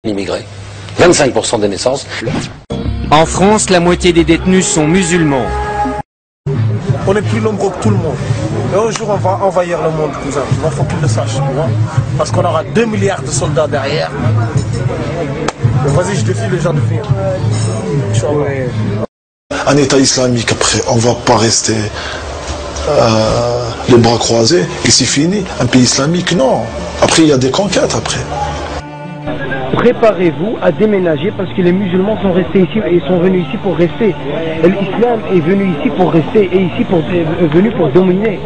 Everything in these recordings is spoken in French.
immigrés. 25% des naissances. En France, la moitié des détenus sont musulmans. On est plus nombreux que tout le monde. Et un jour, on va envahir le monde, cousin. Il faut qu'ils le sachent, tu vois. Parce qu'on aura 2 milliards de soldats derrière. Mais vas-y, je défie les gens de venir. Un État islamique, après, on ne va pas rester les bras croisés et c'est fini. Un pays islamique, non. Après, il y a des conquêtes, après. Préparez-vous à déménager parce que les musulmans sont restés ici et sont venus ici pour rester. L'islam est venu ici pour rester et ici venu pour dominer.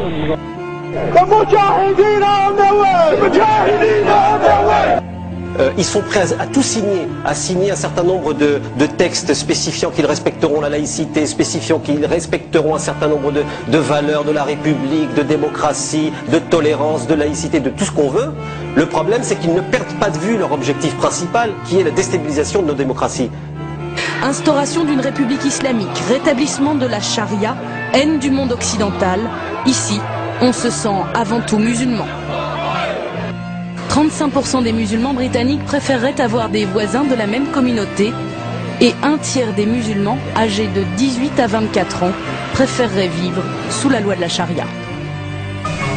Ils sont prêts à tout signer, à signer un certain nombre de textes spécifiant qu'ils respecteront la laïcité, spécifiant qu'ils respecteront un certain nombre de valeurs de la République, de démocratie, de tolérance, de laïcité, de tout ce qu'on veut. Le problème, c'est qu'ils ne perdent pas de vue leur objectif principal, qui est la déstabilisation de nos démocraties. Instauration d'une république islamique, rétablissement de la charia, haine du monde occidental. Ici, on se sent avant tout musulman. 35% des musulmans britanniques préféreraient avoir des voisins de la même communauté et un tiers des musulmans âgés de 18 à 24 ans préféreraient vivre sous la loi de la charia.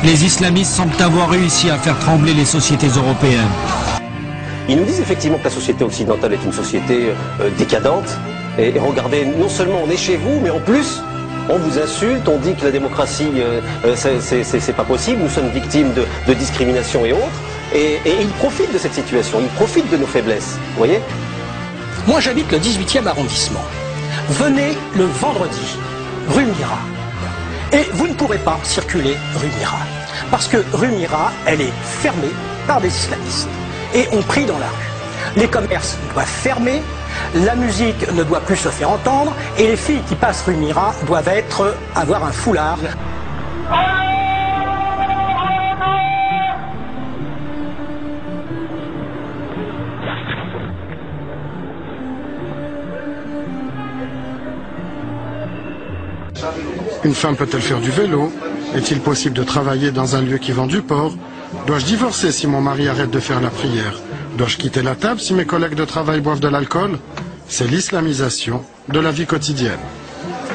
Les islamistes semblent avoir réussi à faire trembler les sociétés européennes. Ils nous disent effectivement que la société occidentale est une société décadente. Et regardez, non seulement on est chez vous, mais en plus, on vous insulte, on dit que la démocratie, c'est pas possible, nous sommes victimes de discrimination et autres. Et ils profitent de cette situation, ils profitent de nos faiblesses, vous voyez? Moi j'habite le 18e arrondissement. Venez le vendredi, rue Mira. Et vous ne pourrez pas circuler rue Mira. Parce que rue Mira, elle est fermée par des islamistes. Et on prie dans la rue. Les commerces doivent fermer, la musique ne doit plus se faire entendre, et les filles qui passent rue Mira doivent avoir un foulard. Une femme peut-elle faire du vélo? Est-il possible de travailler dans un lieu qui vend du porc? Dois-je divorcer si mon mari arrête de faire la prière? Dois-je quitter la table si mes collègues de travail boivent de l'alcool? C'est l'islamisation de la vie quotidienne.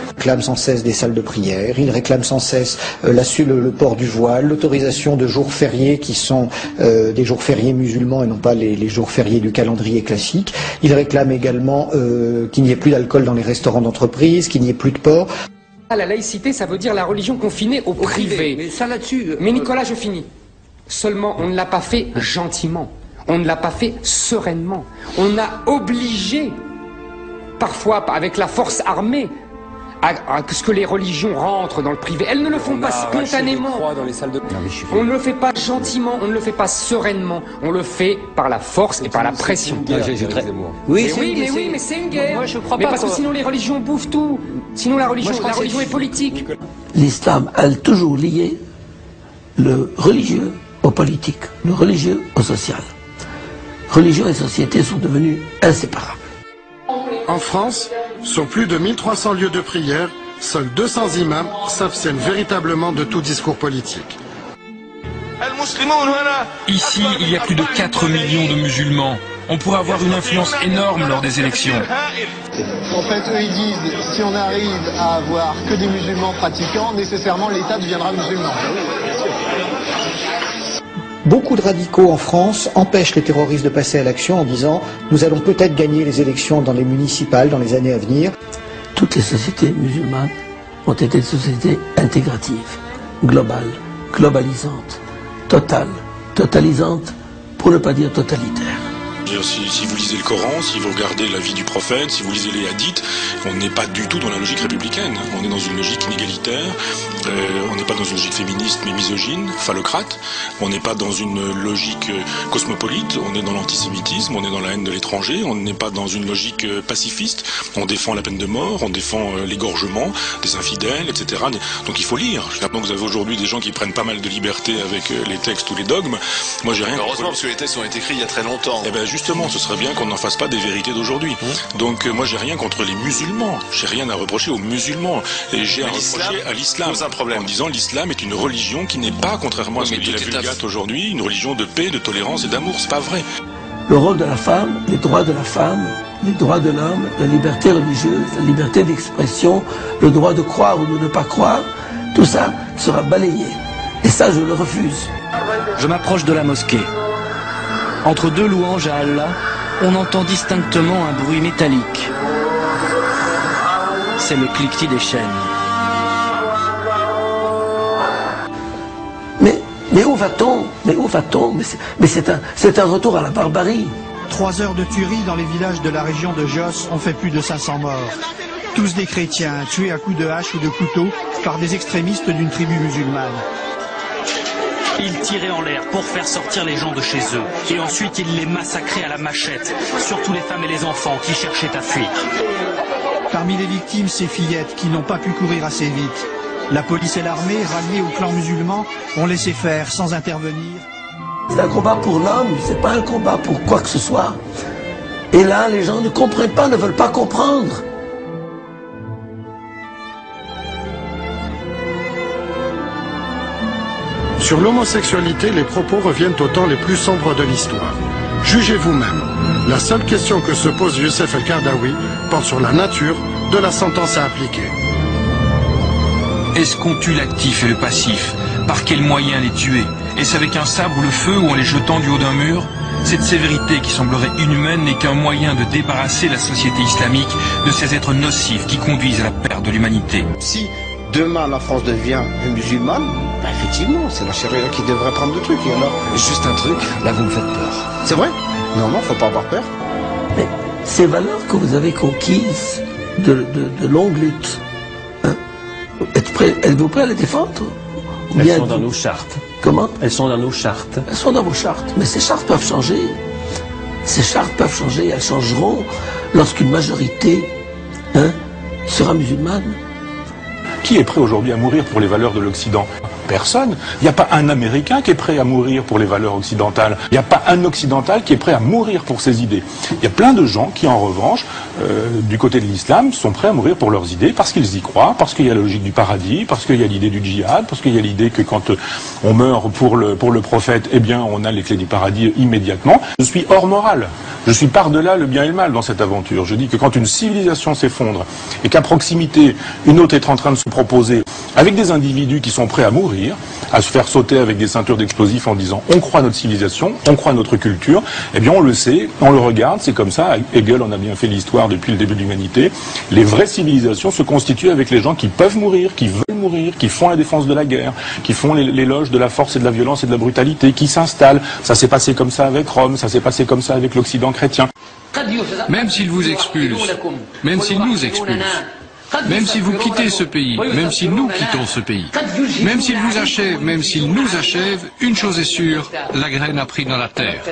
Ils réclament sans cesse des salles de prière, ils réclament sans cesse le port du voile, l'autorisation de jours fériés qui sont des jours fériés musulmans et non pas les jours fériés du calendrier classique. Ils réclament également qu'il n'y ait plus d'alcool dans les restaurants d'entreprise, qu'il n'y ait plus de porc. La laïcité, ça veut dire la religion confinée au privé. Mais ça là-dessus... Mais Nicolas, je finis. Seulement, on ne l'a pas fait gentiment. On ne l'a pas fait sereinement. On a obligé, parfois avec la force armée, à ce que les religions rentrent dans le privé. Elles ne le font pas spontanément. On ne le fait pas gentiment, on ne le fait pas sereinement. On le fait par la force et par la pression. Oui, mais c'est une guerre. Moi, je crois mais pas parce que sinon les religions bouffent tout. Sinon la religion est politique. L'islam a toujours lié le religieux au politique, le religieux au social. Religion et société sont devenus inséparables. En France, sur plus de 1300 lieux de prière, seuls 200 imams s'abstiennent véritablement de tout discours politique. Ici, il y a plus de 4 millions de musulmans. On pourrait avoir une influence énorme lors des élections. En fait, eux, ils disent, si on arrive à avoir que des musulmans pratiquants, nécessairement l'État deviendra musulman. Beaucoup de radicaux en France empêchent les terroristes de passer à l'action en disant « Nous allons peut-être gagner les élections dans les municipales dans les années à venir ». Toutes les sociétés musulmanes ont été des sociétés intégratives, globales, globalisantes, totales, totalisantes, pour ne pas dire totalitaires. Si vous lisez le Coran, si vous regardez la vie du prophète, si vous lisez les hadiths, on n'est pas du tout dans la logique républicaine. On est dans une logique inégalitaire, on n'est pas dans une logique féministe mais misogyne, phallocrate, on n'est pas dans une logique cosmopolite, on est dans l'antisémitisme, on est dans la haine de l'étranger, on n'est pas dans une logique pacifiste, on défend la peine de mort, on défend l'égorgement des infidèles, etc. Donc il faut lire. Je comprends que vous avez aujourd'hui des gens qui prennent pas mal de liberté avec les textes ou les dogmes. Moi j'ai rien. Heureusement parce que les textes ont été écrits il y a très longtemps. Eh ben justement, ce serait bien qu'on n'en fasse pas des vérités d'aujourd'hui. Donc moi j'ai rien contre les musulmans, j'ai rien à reprocher aux musulmans, et j'ai à reprocher à l'islam, en disant l'islam est une religion qui n'est pas, contrairement à ce que dit la Vulgate aujourd'hui, une religion de paix, de tolérance et d'amour. C'est pas vrai. le rôle de la femme, les droits de la femme, les droits de l'homme, la liberté religieuse, la liberté d'expression, le droit de croire ou de ne pas croire, tout ça sera balayé. Et ça, je le refuse. Je m'approche de la mosquée. Entre deux louanges à Allah, on entend distinctement un bruit métallique. C'est le cliquetis des chaînes. Mais où va-t-on? Mais où va-t-on? Mais c'est un retour à la barbarie. 3 heures de tuerie dans les villages de la région de Jos ont fait plus de 500 morts. Tous des chrétiens, tués à coups de hache ou de couteau par des extrémistes d'une tribu musulmane. Ils tiraient en l'air pour faire sortir les gens de chez eux. Et ensuite, ils les massacraient à la machette, surtout les femmes et les enfants qui cherchaient à fuir. Parmi les victimes, ces fillettes qui n'ont pas pu courir assez vite. La police et l'armée, ralliés au clan musulman, ont laissé faire sans intervenir. C'est un combat pour l'homme, c'est pas un combat pour quoi que ce soit. Et là, les gens ne comprennent pas, ne veulent pas comprendre. Sur l'homosexualité, les propos reviennent au temps les plus sombres de l'histoire. Jugez vous-même. La seule question que se pose Youssef El-Kardaoui porte sur la nature de la sentence à appliquer. Est-ce qu'on tue l'actif et le passif? Par quels moyens les tuer? Est-ce avec un sabre ou le feu ou en les jetant du haut d'un mur? Cette sévérité qui semblerait inhumaine n'est qu'un moyen de débarrasser la société islamique de ces êtres nocifs qui conduisent à la perte de l'humanité. Si demain la France devient musulmane, bah effectivement, c'est la charia qui devrait prendre le truc. Et alors... Juste un truc, là vous me faites peur. C'est vrai? Non, faut pas avoir peur. Mais ces valeurs que vous avez conquises de longues luttes, hein, êtes-vous prêt à les défendre? Elles sont dans nos chartes. Comment? Elles sont dans nos chartes. Elles sont dans vos chartes. Mais ces chartes peuvent changer. Ces chartes peuvent changer. Elles changeront lorsqu'une majorité sera musulmane. Qui est prêt aujourd'hui à mourir pour les valeurs de l'Occident? Personne. Il n'y a pas un Américain qui est prêt à mourir pour les valeurs occidentales. Il n'y a pas un Occidental qui est prêt à mourir pour ses idées. Il y a plein de gens qui, en revanche, du côté de l'islam, sont prêts à mourir pour leurs idées parce qu'ils y croient, parce qu'il y a la logique du paradis, parce qu'il y a l'idée du djihad, parce qu'il y a l'idée que quand on meurt pour le prophète, eh bien, on a les clés du paradis immédiatement. Je suis hors morale. Je suis par-delà le bien et le mal dans cette aventure. Je dis que quand une civilisation s'effondre et qu'à proximité, une autre est en train de se proposer avec des individus qui sont prêts à mourir, à se faire sauter avec des ceintures d'explosifs en disant on croit à notre civilisation, on croit à notre culture, eh bien on le sait, on le regarde, c'est comme ça, Hegel en a bien fait l'histoire depuis le début de l'humanité. Les vraies civilisations se constituent avec les gens qui peuvent mourir, qui veulent mourir, qui font la défense de la guerre, qui font l'éloge de la force et de la violence et de la brutalité, qui s'installent. Ça s'est passé comme ça avec Rome, ça s'est passé comme ça avec l'Occident chrétien. Même s'ils vous expulsent, même s'ils nous expulsent, même si vous quittez ce pays, même si nous quittons ce pays, même s'ils vous achèvent, même s'ils nous achèvent, une chose est sûre, la graine a pris dans la terre.